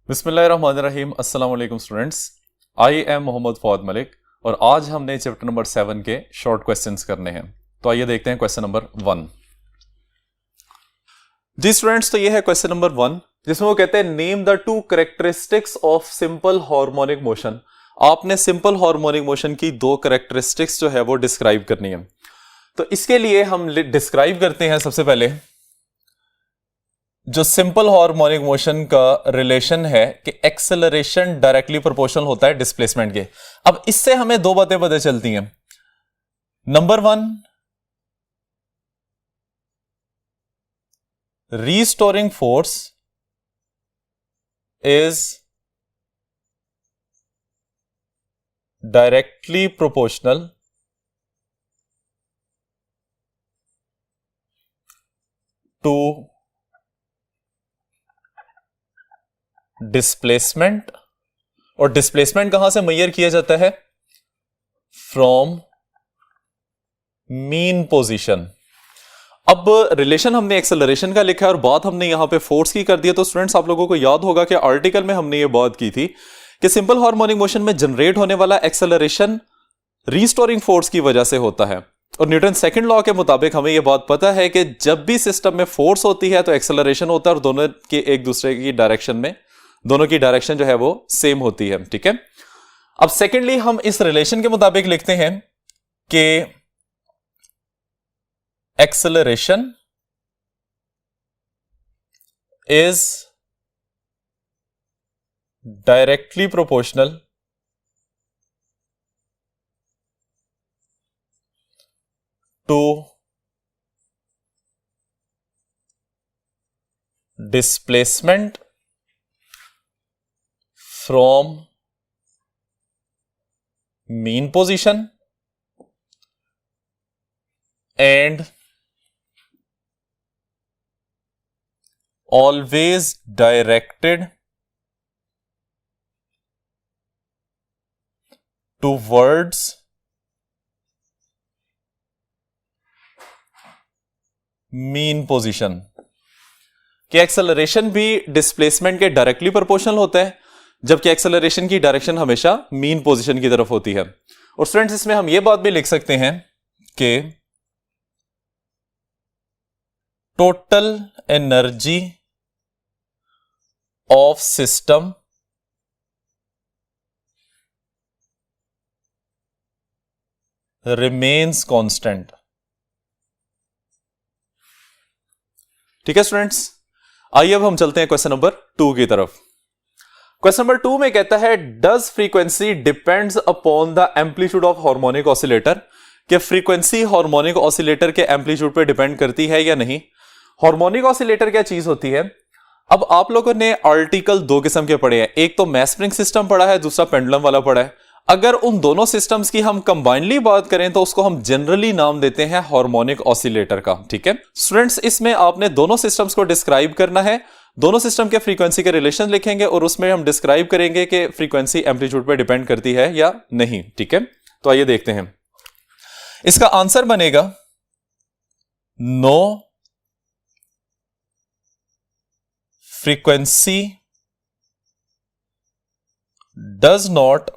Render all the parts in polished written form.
बिस्मिल्लाहिर्रहमानिर्रहीम। अस्सलाम वालेकुम students, I am Mohammad Fawad Malik और आज हमने चैप्टर नंबर 7 के शॉर्ट क्वेश्चंस करने हैं। तो आइए देखते हैं क्वेश्चन नंबर 1। जी स्टूडेंट्स, तो ये है क्वेश्चन नंबर 1 जिसमें वो कहते हैं name the two characteristics of simple harmonic motion. आपने सिंपल हार्मोनिक मोशन की दो कैरेक्टरिस्टिक्स जो है वो डिस्क्राइब करनी है। तो इसके लिए हम डिस्क्राइब करते हैं सबसे पहले जो सिंपल हार्मोनिक मोशन का रिलेशन है कि एक्सेलरेशन डायरेक्टली प्रोपोर्शनल होता है डिस्प्लेसमेंट के। अब इससे हमें दो बातें पता चलती हैं। Number 1, restoring force is directly proportional to displacement. और डिस्प्लेसमेंट कहां से मेजर किया जाता है? From mean position. अब रिलेशन हमने एक्सेलरेशन का लिखा है और बात हमने यहां पे फोर्स की कर दी है। तो स्टूडेंट्स, आप लोगों को याद होगा कि आर्टिकल में हमने ये बात की थी कि सिंपल हार्मोनिक मोशन में जनरेट होने वाला एक्सेलरेशन रीस्टोरिंग फोर्स की वजह से होता है। और न्यूटन सेकंड लॉ के मुताबिक हमें यह बात पता है कि जब भी सिस्टम में फोर्स होती है तो एक्सेलरेशन होता है और दोनों के एक दूसरे की डायरेक्शन में, दोनों की डायरेक्शन जो है वो सेम होती है। ठीक है। अब सेकेंडली हम इस रिलेशन के मुताबिक लिखते हैं कि acceleration is directly proportional to displacement from mean position and always directed towards mean position. कि एक्सेलरेशन भी डिस्प्लेसमेंट के डायरेक्टली प्रोपोर्शनल होता है, जबकि एक्सेलरेशन की डायरेक्शन हमेशा मीन पोजीशन की तरफ होती है। और स्टूडेंट्स, इसमें हम यह बात भी लिख सकते हैं कि total energy of system remains constant. ठीक है स्टूडेंट्स, आइए अब हम चलते हैं क्वेश्चन नंबर 2 की तरफ। क्वेश्चन नंबर 2 में कहता है does frequency depends upon the amplitude of harmonic oscillator. कि फ्रीक्वेंसी हार्मोनिक ऑसिलेटर के एम्पलीट्यूड पे डिपेंड करती है या नहीं। हार्मोनिक ऑसिलेटर क्या चीज होती है? अब आप लोगों ने आर्टिकल दो किस्म के पढ़े हैं, एक तो मैस स्प्रिंग सिस्टम पढ़ा है, दूसरा पेंडुलम वाला पढ़ा है। अगर उन दोनों सिस्टम्स की हम कंबाइनली बात करें तो उसको हम जनरली नाम देते हैं हार्मोनिक ऑसिलेटर का। ठीक है स्टूडेंट्स, इसमें आपने दोनों सिस्टम्स को डिस्क्राइब करना है, दोनों सिस्टम के फ्रीक्वेंसी के रिलेशन लिखेंगे और उसमें हम डिस्क्राइब करेंगे कि फ्रीक्वेंसी एम्पलीट्यूड पे डिपेंड करती है या नहीं। ठीक है, तो आइए देखते हैं। इसका आंसर बनेगा no, frequency does not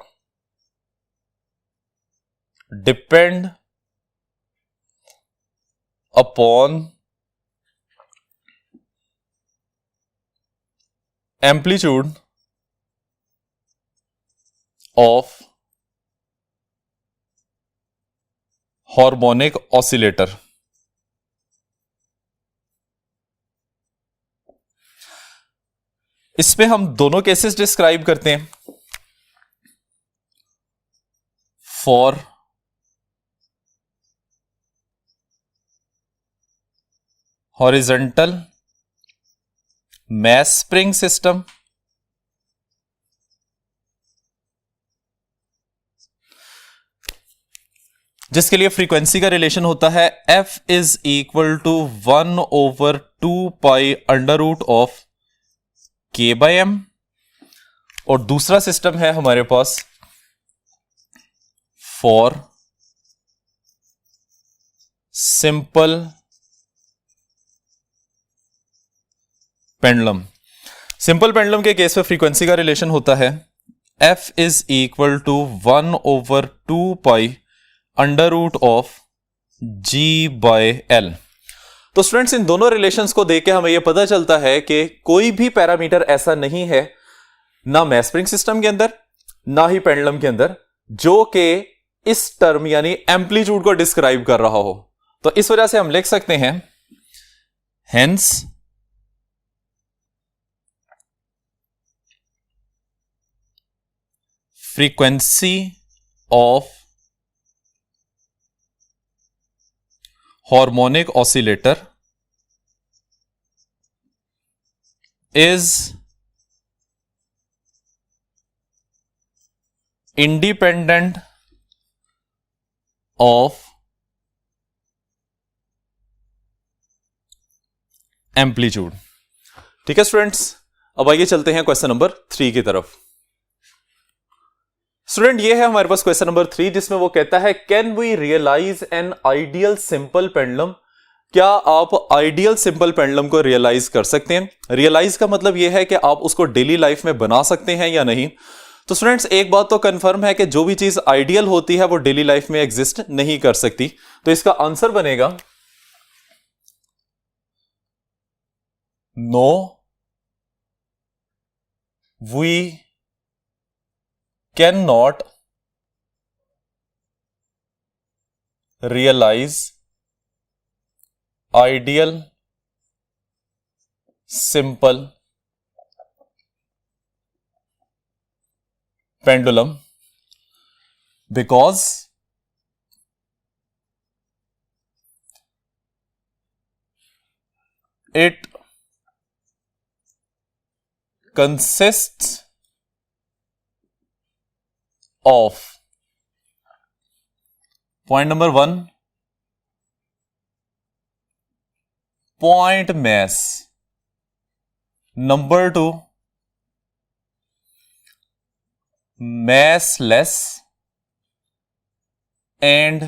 depend upon amplitude of harmonic oscillator. इसमें हम दोनों केसेस डिस्क्राइब करते हैं। For horizontal mass spring system जिसके लिए फ्रीक्वेंसी का रिलेशन होता है F is equal to 1/2 under root of K/M। और दूसरा सिस्टम है हमारे पास for simple pendulum. Simple pendulum के केस में फ्रीक्वेंसी का रिलेशन होता है F is equal to 1/2 under root of G/L। तो स्टूडेंट्स इन दोनों रिलेशंस को देख के हमें यह पता चलता है कि कोई भी पैरामीटर ऐसा नहीं है, ना मैस स्प्रिंग सिस्टम के अंदर ना ही पेंडुलम के अंदर, जो कि इस टर्म यानी एम्पलीट्यूड को डिस्क्राइब कर रहा हो। तो इस वजह से हम लिख सकते हैं hence frequency of harmonic oscillator is independent of amplitude. ठीक है स्टूडेंट्स, अब आइए चलते हैं क्वेश्चन नंबर 3 की तरफ। स्टूडेंट ये है हमारे पास क्वेश्चन नंबर 3, जिसमें वो कहता है can we realise an ideal simple pendulum. क्या आप आइडियल सिंपल पेंडुलम को रियलाइज कर सकते हैं? रियलाइज का मतलब यह है कि आप उसको डेली लाइफ में बना सकते हैं या नहीं। तो स्टूडेंट्स एक बात तो कंफर्म है कि जो भी चीज आइडियल होती है वो डेली लाइफ में एग्जिस्ट नहीं कर सकती। तो इसका आंसर बनेगा no we can not realise ideal simple pendulum because it consists of point number 1 point mass, number 2 massless and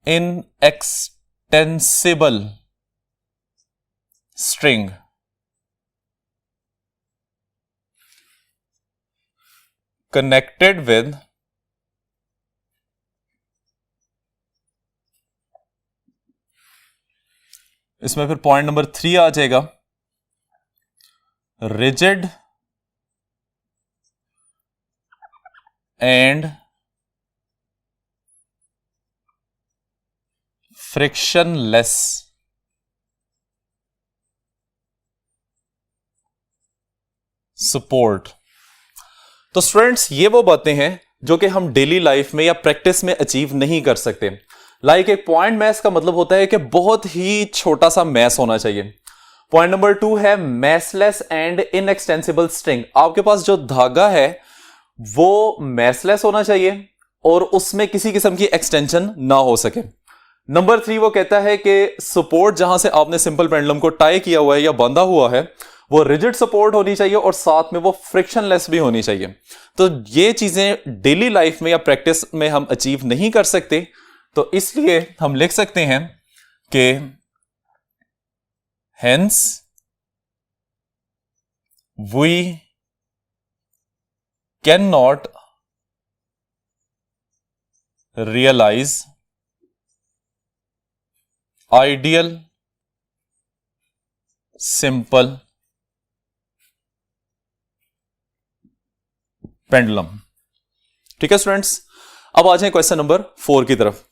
inextensible string connected with इसमें फिर पॉइंट नंबर 3 आ जाएगा रिजिड and frictionless support। तो स्टूडेंट्स ये वो बातें हैं जो कि हम डेली लाइफ में या प्रैक्टिस में अचीव नहीं कर सकते। लाइक एक पॉइंट मैस का मतलब होता है कि बहुत ही छोटा सा मैस होना चाहिए। पॉइंट नंबर 2 है मैसलेस एंड इनएक्सटेंसिबल स्ट्रिंग। आपके पास जो धागा है वो मैसलेस होना चाहिए और उसमें किसी किस्म की एक्सटेंशन ना हो सके। नंबर 3 वो कहता है कि सपोर्ट जहां से आपने सिंपल पेंडुलम को टाई किया हुआ है या बांधा हुआ है वो रिजिड सपोर्ट होनी चाहिए और साथ में वो फ्रिक्शनलेस भी होनी चाहिए। तो ये चीजें डेली लाइफ में या प्रैक्टिस में हम अचीव नहीं कर सकते। तो इसलिए हम लिख सकते हैं कि hence we can not realize ideal simple pendulum. ठीक है स्टूडेंट्स, अब आ जाए क्वेश्चन नंबर 4 की तरफ।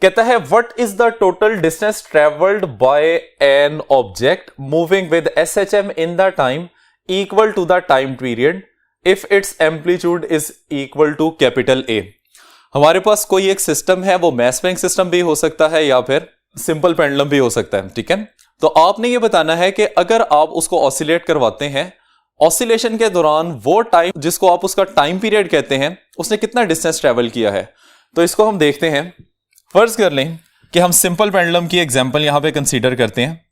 कहता है what is the total distance travelled by an object moving with SHM in the time equal to the time period if its amplitude is equal to capital A। हमारे पास कोई एक system है, वो mess spring system भी हो सकता है या फिर सिंपल पेंडुलम भी हो सकता है। ठीक है, तो आपने ये बताना है कि अगर आप उसको ऑसिलेट करवाते हैं, ऑसिलेशन के दौरान वो टाइम जिसको आप उसका टाइम पीरियड कहते हैं उसने कितना डिस्टेंस ट्रेवल किया है। तो इसको हम देखते हैं। फर्ज कर लें कि हम सिंपल पेंडुलम की एग्जांपल यहां पे कंसीडर करते हैं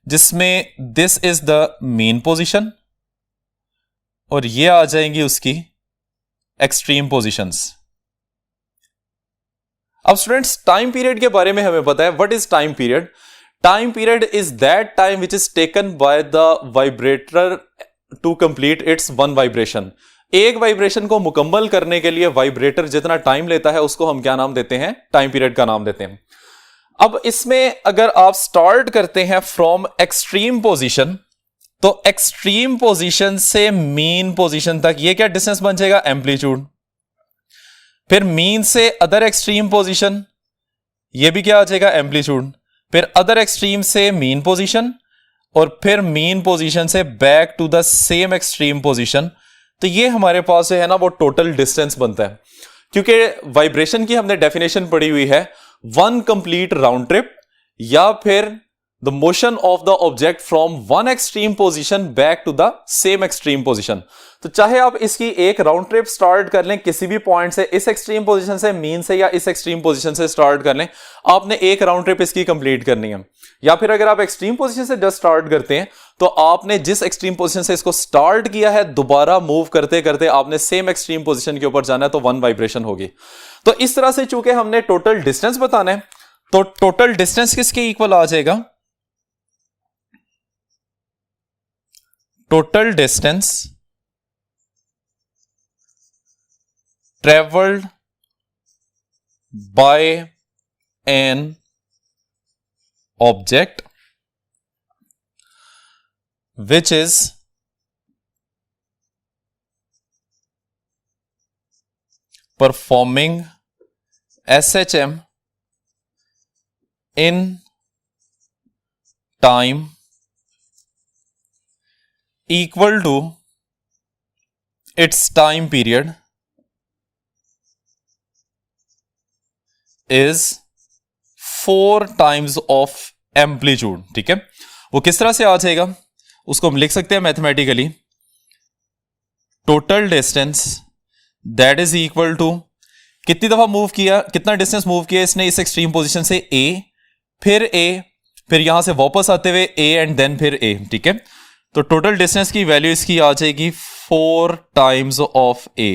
जिसमें this is the mean position और ये आ जाएंगी उसकी एक्सट्रीम पोजीशंस। अब स्टूडेंट्स टाइम पीरियड के बारे में हमें पता है। What is time period? Time period is that time which is taken by the vibrator to complete its one vibration. एक वाइब्रेशन को मुकम्मल करने के लिए वाइब्रेटर जितना टाइम लेता है उसको हम क्या नाम देते हैं? टाइम पीरियड का नाम देते हैं। अब इसमें अगर आप स्टार्ट करते हैं फ्रॉम एक्सट्रीम पोजीशन, तो एक्सट्रीम पोजीशन से मीन पोजीशन तक ये क्या डिस्टेंस बन जाएगा? एम्पलीट्यूड। फिर मीन से अदर एक्सट्रीम पोजीशन, ये भी क्या आ जाएगा? एम्पलीट्यूड। फिर अदर एक्सट्रीम से मीन पोजीशन, और फिर मीन पोजीशन से back to the same extreme position. तो ये हमारे पास जो है ना वो टोटल डिस्टेंस बनता है। क्योंकि वाइब्रेशन की हमने डेफिनेशन पढ़ी हुई है वन कंप्लीट राउंड ट्रिप, या फिर the motion of the object from one extreme position back to the same extreme position. तो चाहे आप इसकी एक राउंड ट्रिप स्टार्ट कर लें किसी भी पॉइंट से, इस एक्सट्रीम पोजीशन से, मीन से, या इस एक्सट्रीम पोजीशन से स्टार्ट कर लें, आपने एक राउंड ट्रिप इसकी कंप्लीट करनी है। या फिर अगर आप एक्सट्रीम पोजीशन से जस्ट स्टार्ट करते हैं तो आपने जिस एक्सट्रीम पोजीशन से इसको स्टार्ट किया है दोबारा मूव करते करते आपने सेम एक्सट्रीम पोजीशन के ऊपर जाना है, तो वन वाइब्रेशन होगी। तो इस तरह से चूंकि हमने टोटल डिस्टेंस बताना है, तो टोटल डिस्टेंस किसके इक्वल आ जाएगा? Total distance travelled by an object which is performing SHM in time equal to its time period is 4 times of amplitude। ठीक है, वो किस तरह से आ जाएगा उसको हम लिख सकते हैं mathematically, total distance that is equal to कितनी दफा मूव किया, कितना डिस्टेंस मूव किया इसने इस एक्सट्रीम पोजीशन से ए, फिर यहां से वापस आते हुए ए एंड देन फिर ए। ठीक है, तो टोटल डिस्टेंस की वैल्यू इसकी आ जाएगी 4 टाइम्स ऑफ ए।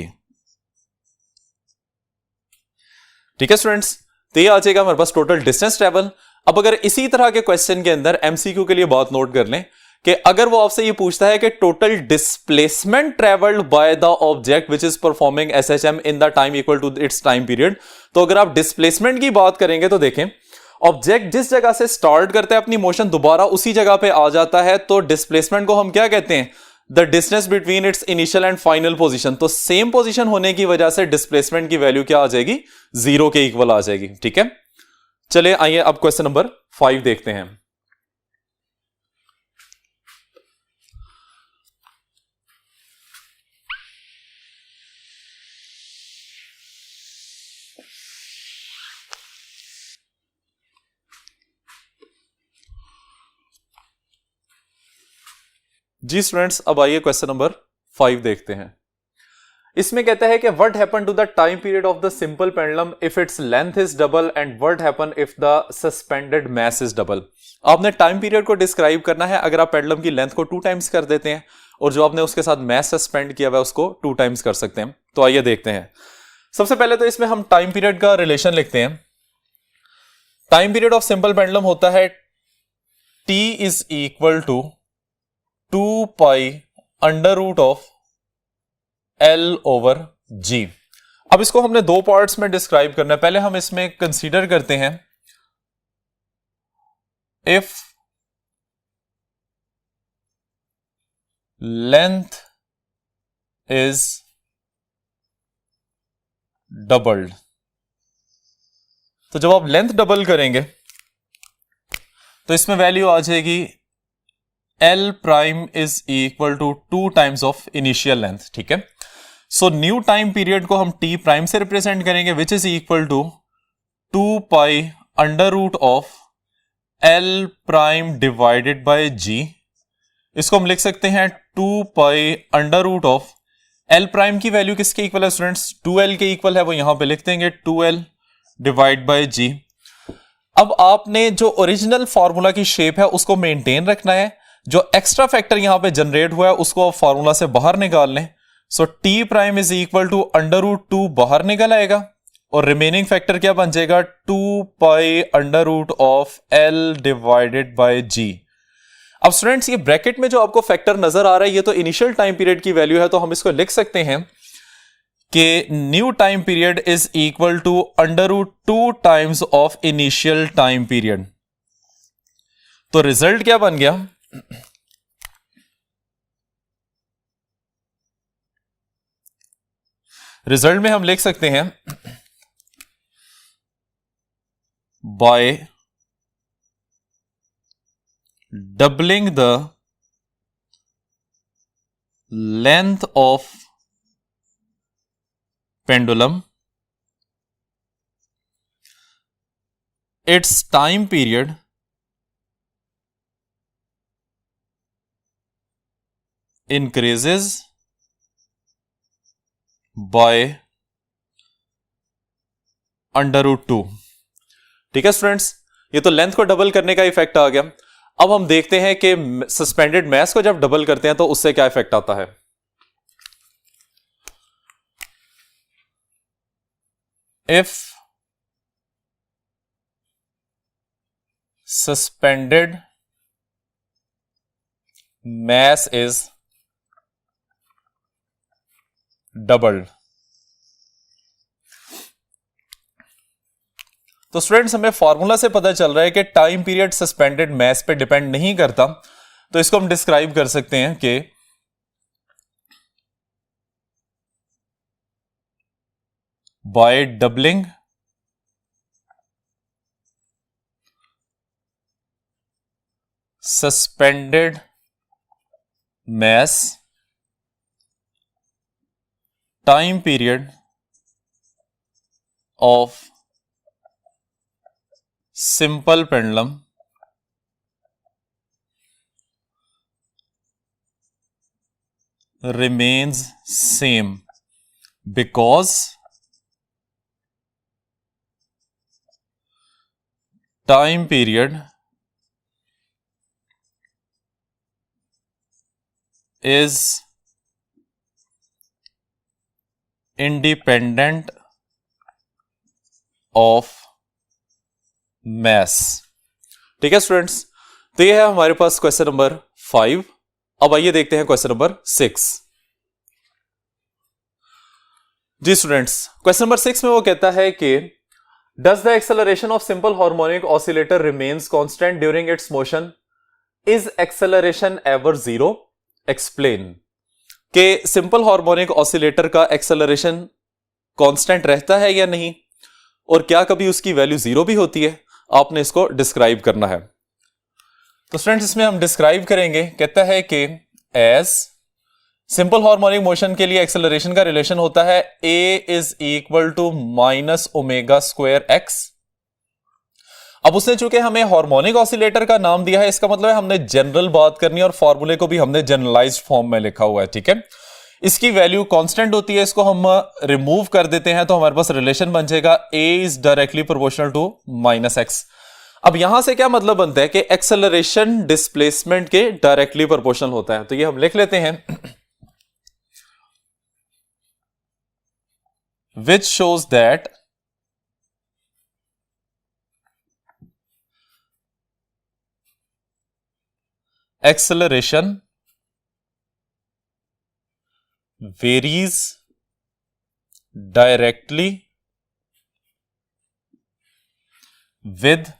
ठीक है स्टूडेंट्स, तो ये आ जाएगा हमारे पास टोटल डिस्टेंस ट्रेवल। अब अगर इसी तरह के क्वेश्चन के अंदर एमसीक्यू के लिए बात नोट कर लें कि अगर वो आपसे ये पूछता है कि total displacement travelled by the object which is performing SHM in the time equal to its time period, तो अगर आप डिस्प्लेसमेंट की बात करेंगे तो देखें ऑब्जेक्ट जिस जगह से स्टार्ट करता है अपनी मोशन दोबारा उसी जगह पे आ जाता है, तो डिस्प्लेसमेंट को हम क्या कहते हैं? The distance between its initial and final position. तो सेम पोजीशन होने की वजह से डिस्प्लेसमेंट की वैल्यू क्या आ जाएगी? 0 के इक्वल आ जाएगी। ठीक है, चलिए आइए अब क्वेश्चन नंबर 5 देखते हैं। जी स्टूडेंट्स, अब आइए क्वेश्चन नंबर 5 देखते हैं। इसमें कहता है कि what happen to the time period of the simple pendulum if its length is double and what happen if the suspended mass is double. आपने टाइम पीरियड को डिस्क्राइब करना है अगर आप पेंडुलम की लेंथ को 2 टाइम्स कर देते हैं और जो आपने उसके साथ मास सस्पेंड किया हुआ है उसको 2 टाइम्स कर सकते हैं। तो आइए देखते हैं। सबसे पहले तो इसमें हम टाइम पीरियड का रिलेशन लिखते हैं। Time period of simple pendulum होता है T is equal to 2 pi under root of L over G। अब इसको हमने 2 पार्ट्स में डिस्क्राइब करना है। पहले हम इसमें कंसीडर करते हैं इफ लेंथ इज डबल्ड, तो जब आप लेंथ डबल करेंगे तो इसमें वैल्यू आ जाएगी L prime is equal to 2 times of initial length. ठीक है, सो न्यू टाइम पीरियड को हम T प्राइम से रिप्रेजेंट करेंगे which is equal to 2 pi under root of L prime divided by G। इसको हम लिख सकते हैं 2 pi under root of L prime की वैल्यू किसके इक्वल है स्टूडेंट्स? 2L के इक्वल है, वो यहां पे लिख देंगे 2L डिवाइड बाय G। अब आपने जो ओरिजिनल फॉर्मूला की शेप है उसको मेंटेन रखना है, जो एक्स्ट्रा फैक्टर यहां पे जनरेट हुआ है उसको आप फॉर्मूला से बाहर निकाल लें। So T prime is equal to under root 2 बाहर निकल आएगा और रिमेनिंग फैक्टर क्या बन जाएगा 2 pi under root of L divided by G। अब स्टूडेंट्स ये ब्रैकेट में जो आपको फैक्टर नजर आ रहा है ये तो इनिशियल टाइम पीरियड की वैल्यू है, तो हम इसको लिख सकते हैं कि new time period is equal to √2 of initial time period. तो रिजल्ट क्या बन गया, रिजल्ट में हम लिख सकते हैं by doubling the length of pendulum its time period increases by √2। ठीक है स्टूडेंट्स, ये तो लेंथ को डबल करने का इफेक्ट आ गया। अब हम देखते हैं कि सस्पेंडेड मास को जब डबल करते हैं तो उससे क्या इफेक्ट आता है। If suspended mass is doubled। तो स्टूडेंट्स हमें फॉर्मूला से पता चल रहा है कि टाइम पीरियड सस्पेंडेड मास पे डिपेंड नहीं करता, तो इसको हम डिस्क्राइब कर सकते हैं कि by doubling suspended mass time period of simple pendulum remains same because time period is independent of mass। ठीक है स्टूडेंट्स, तो ये है हमारे पास क्वेश्चन नंबर 5। अब आइए देखते हैं क्वेश्चन नंबर 6। जी स्टूडेंट्स, क्वेश्चन नंबर 6 में वो कहता है कि does the acceleration of simple harmonic oscillator remains constant during its motion, is acceleration ever zero, explain. के सिंपल हार्मोनिक ऑसिलेटर का एक्सेलरेशन कांस्टेंट रहता है या नहीं, और क्या कभी उसकी वैल्यू जीरो भी होती है, आपने इसको डिस्क्राइब करना है। तो स्टूडेंट्स इसमें हम डिस्क्राइब करेंगे, कहता है कि एज सिंपल हार्मोनिक मोशन के लिए एक्सेलरेशन का रिलेशन होता है a is equal to -ω²x। अब उसने चूंकि हमें हार्मोनिक ऑसिलेटर का नाम दिया है, इसका मतलब है हमने जनरल बात करनी है और फॉर्मूले को भी हमने जनरलाइज्ड फॉर्म में लिखा हुआ है। ठीक है, इसकी वैल्यू कांस्टेंट होती है, इसको हम रिमूव कर देते हैं तो हमारे पास रिलेशन बन जाएगा a is directly proportional to -x। अब यहां से क्या मतलब बनता है कि एक्सेलरेशन डिस्प्लेसमेंट के डायरेक्टली प्रोपोर्शनल होता है, तो ये हम लिख लेते हैं which shows that acceleration varies directly with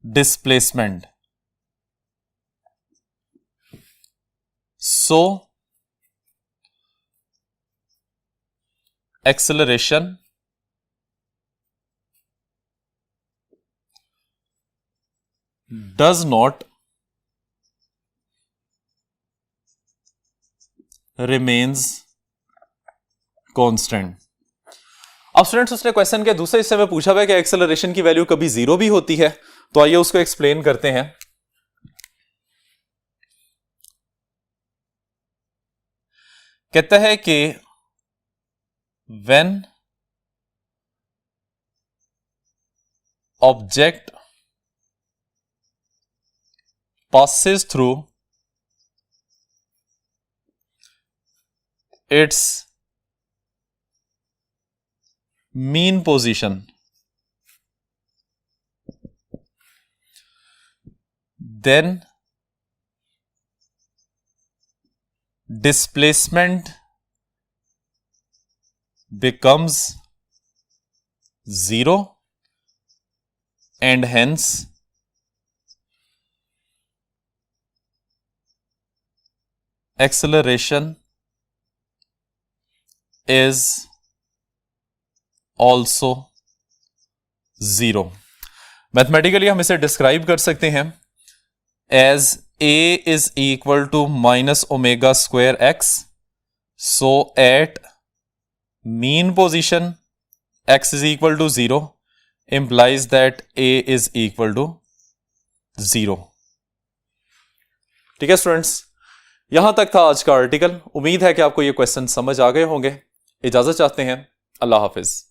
displacement, so acceleration does not remains constant। अब स्टूडेंट्स उसने क्वेश्चन के दूसरे हिस्से में पूछा हुआ है कि एक्सेलरेशन की वैल्यू कभी जीरो भी होती है, तो आइए उसको एक्सप्लेन करते हैं। कहता है कि when object passes through its mean position, then displacement becomes 0 and hence acceleration is also 0. Mathematically हम इसे डिस्क्राइब कर सकते हैं as a is equal to minus omega square x. So at mean position x is equal to 0 implies that a is equal to 0. ठीक है students, यहां तक था आज का आर्टिकल. उम्मीद है कि आपको ये क्वेश्चन समझ आ गए होंगे. इजाजत चाहते हैं. अल्लाह हाफिज.